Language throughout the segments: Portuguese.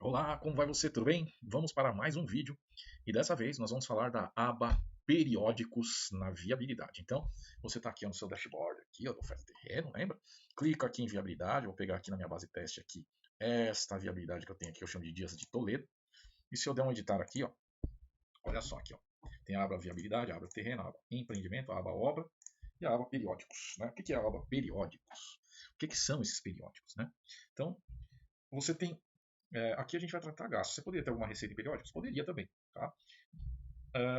Olá, como vai você? Tudo bem? Vamos para mais um vídeo e dessa vez nós vamos falar da aba periódicos na viabilidade. Então, você está aqui no seu dashboard, aqui, ó, do oferta terreno, lembra? Clica aqui em viabilidade, vou pegar aqui na minha base teste aqui esta viabilidade que eu tenho aqui, eu chamo de Dias de Toledo. E se eu der um editar aqui, ó, olha só aqui, ó, tem a aba viabilidade, a aba terreno, a aba empreendimento, a aba obra e a aba periódicos, né? O que é a aba periódicos? O que são esses periódicos, né? Então, você tem aqui a gente vai tratar gastos. Você poderia ter alguma receita em periódicos? Poderia também. Tá?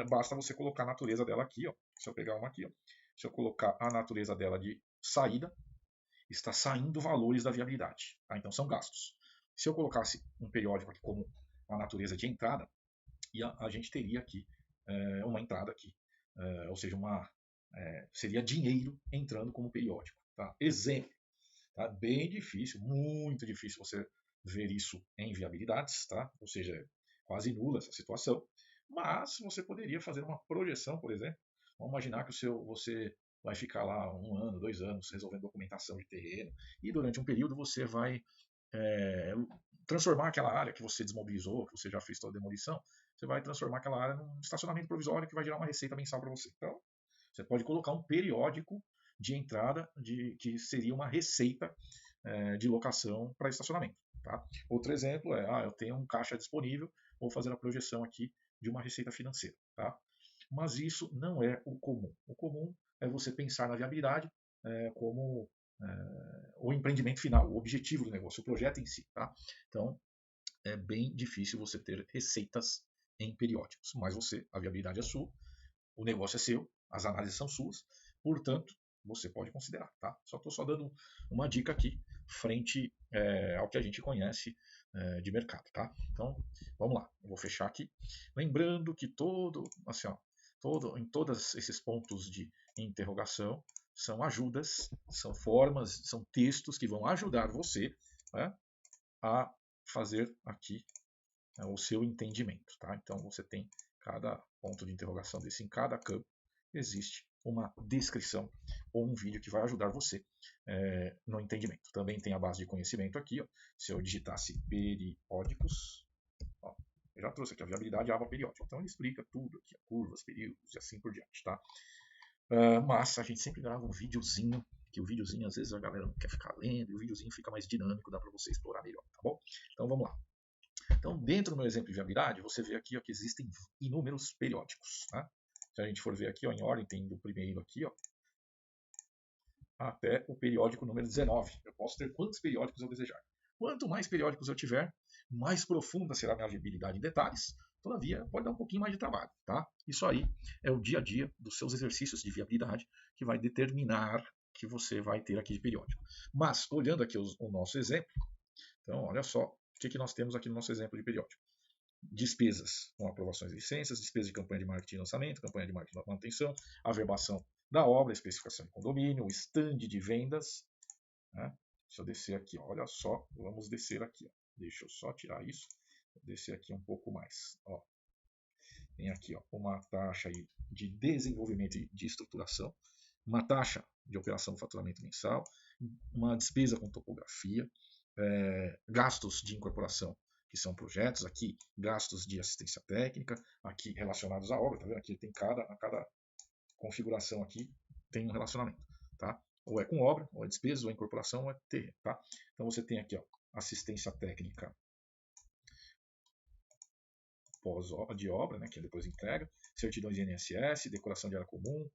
Basta você colocar a natureza dela aqui. Ó. Se eu pegar uma aqui, ó. Se eu colocar a natureza dela de saída, está saindo valores da viabilidade. Tá? Então são gastos. Se eu colocasse um periódico aqui como a natureza de entrada, a gente teria aqui uma entrada aqui. Ou seja, seria dinheiro entrando como periódico. Tá? Exemplo. Tá? Bem difícil, muito difícil você ver isso em viabilidades, tá? Ou seja, quase nula essa situação. Mas você poderia fazer uma projeção, por exemplo. Vamos imaginar que você vai ficar lá 1 ano, 2 anos resolvendo documentação de terreno e durante um período você vai transformar aquela área que você desmobilizou, que você já fez toda a demolição, você vai transformar aquela área num estacionamento provisório que vai gerar uma receita mensal para você. Então, você pode colocar um periódico de entrada que seria uma receita de locação para estacionamento. Tá? Outro exemplo é, eu tenho um caixa disponível, vou fazer a projeção aqui de uma receita financeira. Tá? Mas isso não é o comum. O comum é você pensar na viabilidade como o empreendimento final, o objetivo do negócio, o projeto em si. Tá? Então, é bem difícil você ter receitas em periódicos, mas a viabilidade é sua, o negócio é seu, as análises são suas, portanto, você pode considerar, tá? Só estou só dando uma dica aqui, frente ao que a gente conhece de mercado, tá? Então, vamos lá, eu vou fechar aqui. Lembrando que em todos esses pontos de interrogação, são ajudas, são formas, são textos que vão ajudar você, né, a fazer aqui o seu entendimento, tá? Então, você tem cada ponto de interrogação desse em cada campo, existe uma descrição ou um vídeo que vai ajudar você no entendimento. Também tem a base de conhecimento aqui, ó. Se eu digitasse periódicos, ó, eu já trouxe aqui a viabilidade e a aba periódica. Então ele explica tudo aqui, curvas, períodos e assim por diante, tá? Mas a gente sempre grava um videozinho, que o videozinho às vezes a galera não quer ficar lendo, e o videozinho fica mais dinâmico, dá para você explorar melhor, tá bom? Então vamos lá. Então, dentro do meu exemplo de viabilidade, você vê aqui ó, que existem inúmeros periódicos. Né? Se a gente for ver aqui ó, em ordem, tem do primeiro aqui ó, até o periódico número 19. Eu posso ter quantos periódicos eu desejar. Quanto mais periódicos eu tiver, mais profunda será a minha viabilidade em detalhes. Todavia, pode dar um pouquinho mais de trabalho. Tá? Isso aí é o dia a dia dos seus exercícios de viabilidade que vai determinar que você vai ter aqui de periódico. Mas, olhando aqui o nosso exemplo, então, olha só o que nós temos aqui no nosso exemplo de periódico. Despesas com aprovações e licenças, despesas de campanha de marketing e lançamento, campanha de marketing e manutenção, averbação da obra, especificação de condomínio, o stand de vendas. Né? Deixa eu descer aqui, ó. Olha só, vamos descer aqui. Ó. Deixa eu só tirar isso, vou descer aqui um pouco mais. Ó. Tem aqui ó, uma taxa aí de desenvolvimento e de estruturação, uma taxa de operação de faturamento mensal, uma despesa com topografia, gastos de incorporação, que são projetos, aqui gastos de assistência técnica, aqui relacionados à obra, tá vendo? Aqui tem cada configuração aqui tem um relacionamento, tá? Ou é com obra, ou é despesa, ou é incorporação, ou é terreno, tá? Então você tem aqui, ó, assistência técnica pós de obra, né, que é depois entrega, certidões de INSS, decoração de área comum,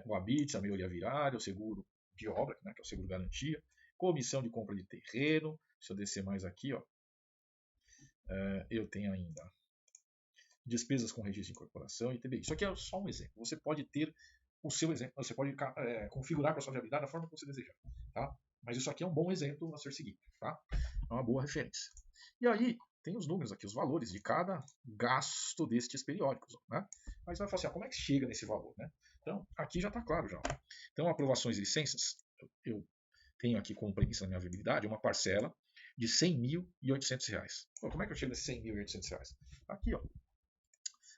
o habite, a melhoria viária, o seguro de obra, né, que é o seguro garantia, comissão de compra de terreno. Se eu descer mais aqui, ó, eu tenho ainda despesas com registro de incorporação e TBI. Isso aqui é só um exemplo. Você pode ter o seu exemplo, você pode configurar para a sua viabilidade da forma que você desejar. Tá? Mas isso aqui é um bom exemplo a ser seguido. Tá? É uma boa referência. E aí, tem os números aqui, os valores de cada gasto destes periódicos. Né? Mas vai falar assim, como é que chega nesse valor? Né? Então, aqui já está claro já. Então, aprovações e licenças, eu tenho aqui como premissa na minha viabilidade uma parcela de R$100.800. Como é que eu chego nesse R$100.800? Aqui, ó,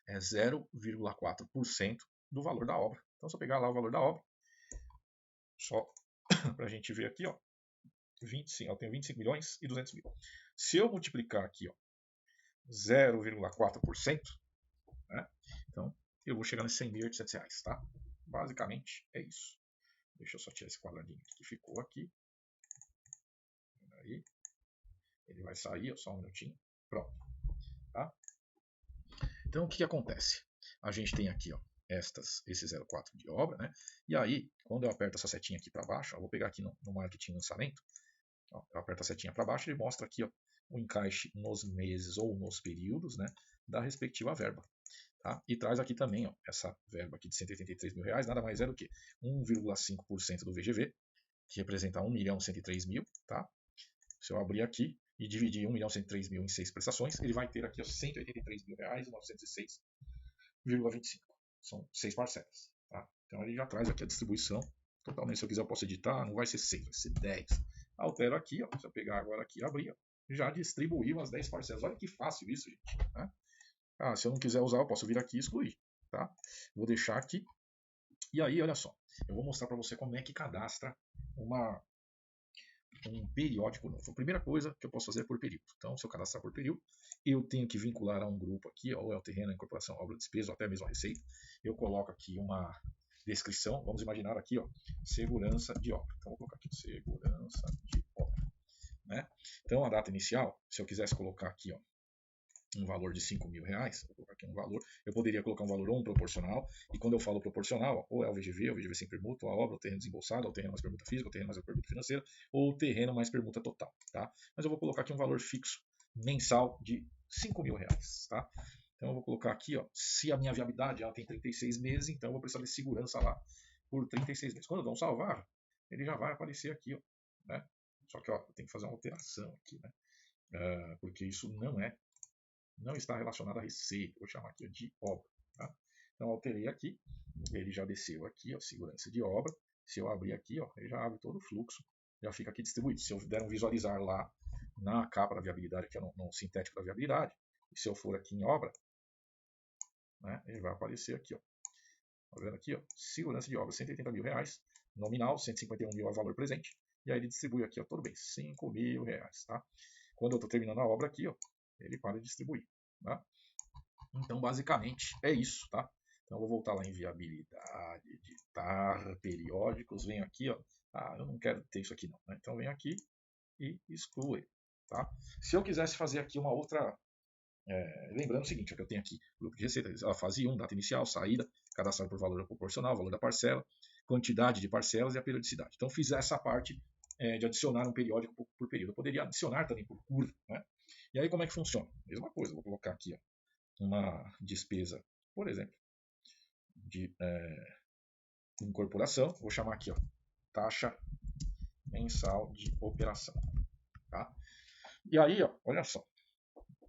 é 0,4% do valor da obra. Então, se eu pegar lá o valor da obra, só para a gente ver aqui, ó, eu tenho 25 milhões e 200 mil. Se eu multiplicar aqui, ó, 0,4%, né? Então, eu vou chegar nesses R$100.800, tá? Basicamente é isso. Deixa eu só tirar esse quadradinho que ficou aqui. Aí, ele vai sair, só um minutinho. Pronto, tá? Então, o que acontece? A gente tem aqui, ó, esse 0,4 de obra, né? E aí, quando eu aperto essa setinha aqui para baixo, ó, vou pegar aqui no marketing lançamento, ó, eu aperto a setinha para baixo, ele mostra aqui, ó, o encaixe nos meses ou nos períodos, né, da respectiva verba. Tá? E traz aqui também, ó, essa verba aqui de R$183 mil, nada mais é do que 1,5% do VGV, que representa 1.103.000, tá? Se eu abrir aqui e dividir 1.103.000 em 6 prestações, ele vai ter aqui R$183.906,25. São 6 parcelas. Tá? Então ele já traz aqui a distribuição. Totalmente, se eu quiser, eu posso editar, não vai ser 6, vai ser 10. Altero aqui, ó, se eu pegar agora aqui e abrir, ó, já distribuiu as 10 parcelas. Olha que fácil isso, gente. Né? Se eu não quiser usar, eu posso vir aqui e excluir. Tá? Vou deixar aqui. E aí, olha só, eu vou mostrar para você como é que cadastra um periódico novo. A primeira coisa que eu posso fazer é por período. Então, se eu cadastrar por período, eu tenho que vincular a um grupo aqui, ou é o terreno, a incorporação, a obra, despesa, ou até mesmo a receita. Eu coloco aqui uma descrição, vamos imaginar aqui, ó, segurança de obra. Então, vou colocar aqui segurança de obra. Né? Então, a data inicial, se eu quisesse colocar aqui, ó, um valor de R$5.000, vou colocar aqui um valor, eu poderia colocar um valor ou um proporcional, e quando eu falo proporcional, ou é o VGV sem permuta, ou a obra, o terreno desembolsado, ou o terreno mais permuta física, ou o terreno mais permuta financeira, ou o terreno mais permuta total, tá? Mas eu vou colocar aqui um valor fixo mensal de R$5.000, tá? Então eu vou colocar aqui, ó, se a minha viabilidade ela tem 36 meses, então eu vou precisar de segurança lá por 36 meses. Quando eu dou um salvar, ele já vai aparecer aqui, ó, né? Só que, ó, eu tenho que fazer uma alteração aqui, né? Porque isso não está relacionado à receita, vou chamar aqui de obra. Tá? Então, alterei aqui, ele já desceu aqui, ó, segurança de obra. Se eu abrir aqui, ó, ele já abre todo o fluxo, já fica aqui distribuído. Se eu der um visualizar lá na capa da viabilidade, que é no sintético da viabilidade, e se eu for aqui em obra, né, ele vai aparecer aqui, ó. Tá vendo aqui, ó, segurança de obra, R$180 mil, nominal, 151 mil a valor presente, e aí ele distribui aqui, ó, todo bem, R$5.000, tá? Quando eu estou terminando a obra aqui, ó, ele para de distribuir. Tá? Então, basicamente, é isso. Tá? Então, eu vou voltar lá em viabilidade, editar, periódicos, venho aqui, ó. Eu não quero ter isso aqui não. Né? Então, venho aqui e excluo ele. Tá? Se eu quisesse fazer aqui uma outra... lembrando o seguinte, ó, que eu tenho aqui grupo de receita, a fase 1, data inicial, saída, cadastrado por valor proporcional, valor da parcela, quantidade de parcelas e a periodicidade. Então, fiz essa parte de adicionar um periódico por período. Eu poderia adicionar também por curva, né? E aí como é que funciona? Mesma coisa, vou colocar aqui, ó, uma despesa, por exemplo, de incorporação, vou chamar aqui, ó, taxa mensal de operação. Tá? E aí, ó, olha só,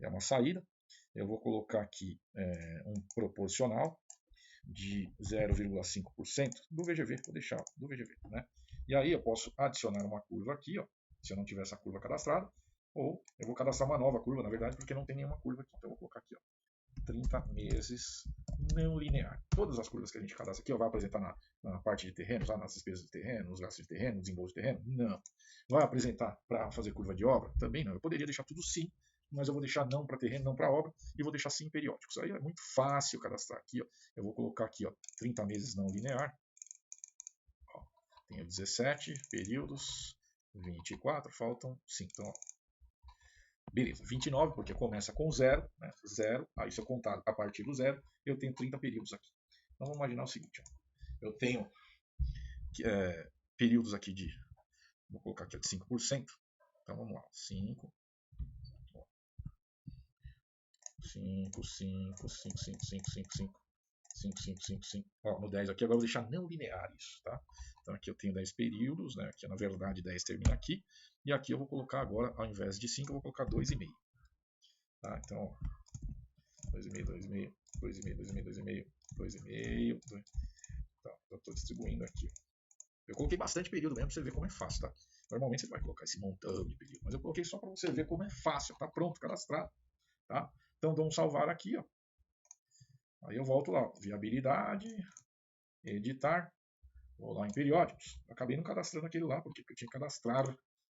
é uma saída, eu vou colocar aqui um proporcional de 0,5% do VGV, vou deixar do VGV, né? E aí eu posso adicionar uma curva aqui, ó, se eu não tiver essa curva cadastrada, ou eu vou cadastrar uma nova curva, na verdade, porque não tem nenhuma curva aqui. Então eu vou colocar aqui, ó, 30 meses não linear. Todas as curvas que a gente cadastra aqui, ó, vai apresentar na parte de terrenos, nas despesas de terreno, nos gastos de terreno, desembolso de terreno? Não. Vai apresentar para fazer curva de obra? Também não. Eu poderia deixar tudo sim, mas eu vou deixar não para terreno, não para obra, e vou deixar sim periódicos. Aí é muito fácil cadastrar aqui, ó. Eu vou colocar aqui, ó, 30 meses não linear. Ó, tenho 17 períodos, 24, faltam 5. Então, ó, beleza, 29, porque começa com 0, né? 0, aí se eu contar a partir do 0, eu tenho 30 períodos aqui. Então vamos imaginar o seguinte, ó. Eu tenho períodos aqui de, vou colocar aqui de 5%, então vamos lá, 5, 5, 5, 5, 5, 5, 5, 5, 5, 5, 5, 5. Ó, no 10 aqui, agora eu vou deixar não linear isso, tá? Então aqui eu tenho 10 períodos, né? Aqui na verdade 10 termina aqui. E aqui eu vou colocar agora, ao invés de 5, eu vou colocar 2,5. Tá? Então, ó, 2,5, 2,5, 2,5, 2,5, 2,5, 2,5. Tá, eu estou distribuindo aqui. Eu coloquei bastante período mesmo para você ver como é fácil, tá? Normalmente você vai colocar esse montão de período, mas eu coloquei só para você ver como é fácil, tá pronto, cadastrado, tá? Então dou um salvar aqui, ó. Aí eu volto lá, viabilidade, editar, vou lá em periódicos. Acabei não cadastrando aquele lá, porque eu tinha que cadastrar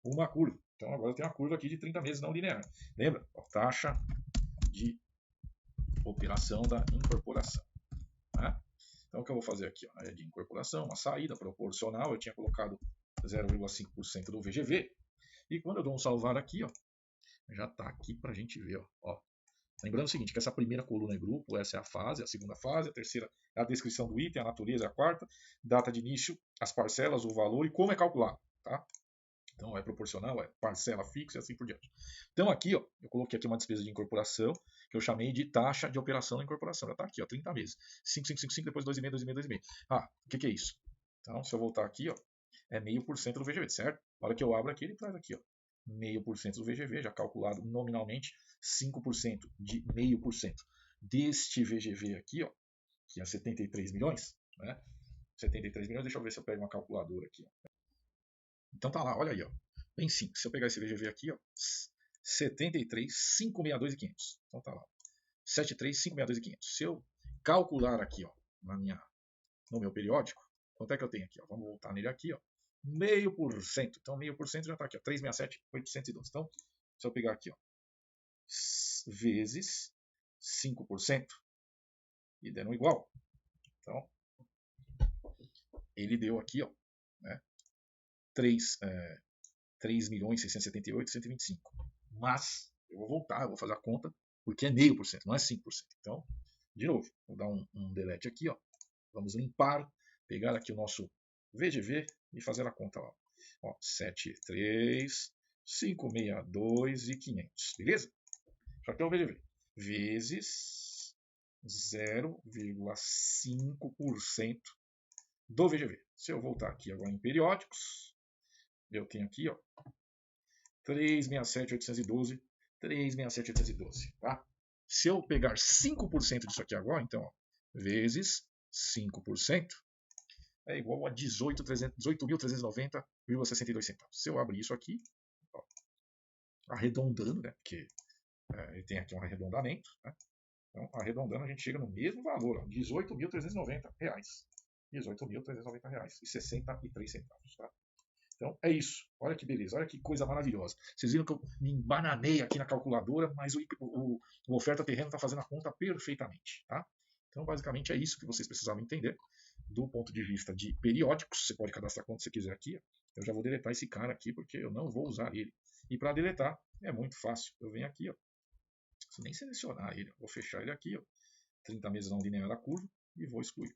uma curva. Então agora eu tenho uma curva aqui de 30 meses não linear. Lembra? Ó, taxa de operação da incorporação. Né? Então o que eu vou fazer aqui? Ó, é de incorporação, uma saída proporcional, eu tinha colocado 0,5% do VGV. E quando eu dou um salvar aqui, ó, já está aqui para a gente ver. Ó. Lembrando o seguinte, que essa primeira coluna é grupo, essa é a fase, a segunda fase, a terceira é a descrição do item, a natureza é a quarta, data de início, as parcelas, o valor e como é calculado. Tá? Então é proporcional, é parcela fixa e assim por diante. Então aqui, ó, eu coloquei aqui uma despesa de incorporação, que eu chamei de taxa de operação da incorporação. Já está aqui, ó, 30 meses. 5, depois 2,5, 2,5, 2,5. Ah, o que é isso? Então, se eu voltar aqui, ó, é 0,5% do VGV, certo? Na hora que eu abro aqui, ele traz aqui, ó, 0,5% do VGV, já calculado nominalmente, 5% de 0,5% deste VGV aqui, ó, que é 73 milhões, né? 73 milhões, deixa eu ver se eu pego uma calculadora aqui, ó. Então tá lá, olha aí, ó. Bem simples. Se eu pegar esse VGV aqui, ó, 73.562.500. Então tá lá. 73.562.500. Se eu calcular aqui, ó, no meu periódico, quanto é que eu tenho aqui, ó? Vamos voltar nele aqui, ó. 0,5%. Então 0,5% já tá aqui, ó, 367.812. Então, se eu pegar aqui, ó, vezes 5% e dando igual. Então, ele deu aqui, ó, né? 3.678.125. Mas eu vou voltar, eu vou fazer a conta, porque é 0,5%, não é 5%. Então, de novo, vou dar um delete aqui, ó. Vamos limpar, pegar aqui o nosso VGV e fazer a conta lá. Ó, 73.562.500, beleza? Já tem o VGV. Vezes 0,5% do VGV. Se eu voltar aqui agora em periódicos, eu tenho aqui, ó, 367.812, 367.812, tá? Se eu pegar 5% disso aqui agora, então, ó, vezes 5%, é igual a 18.390,62 centavos. Se eu abrir isso aqui, ó, arredondando, né, porque ele tem aqui um arredondamento, né? Então, arredondando, a gente chega no mesmo valor, R$ 18.390. R$ 18.390,63, tá? Então, é isso. Olha que beleza, olha que coisa maravilhosa. Vocês viram que eu me embananei aqui na calculadora, mas o oferta terreno está fazendo a conta perfeitamente, tá? Então, basicamente, é isso que vocês precisavam entender do ponto de vista de periódicos. Você pode cadastrar quanto você quiser aqui. Eu já vou deletar esse cara aqui, porque eu não vou usar ele. E para deletar, é muito fácil. Eu venho aqui, ó. Não preciso nem selecionar ele. Vou fechar ele aqui, ó. 30 meses não linear da curva e vou excluir,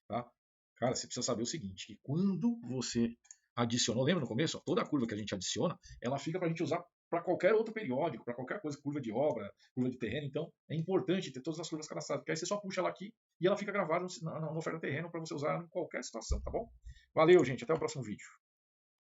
tá? Cara, você precisa saber o seguinte, que quando você adicionou, lembra no começo? Ó, toda a curva que a gente adiciona, ela fica para a gente usar para qualquer outro periódico, para qualquer coisa, curva de obra, curva de terreno. Então, é importante ter todas as curvas cadastradas, porque aí você só puxa ela aqui e ela fica gravada na oferta terreno para você usar em qualquer situação, tá bom? Valeu, gente. Até o próximo vídeo.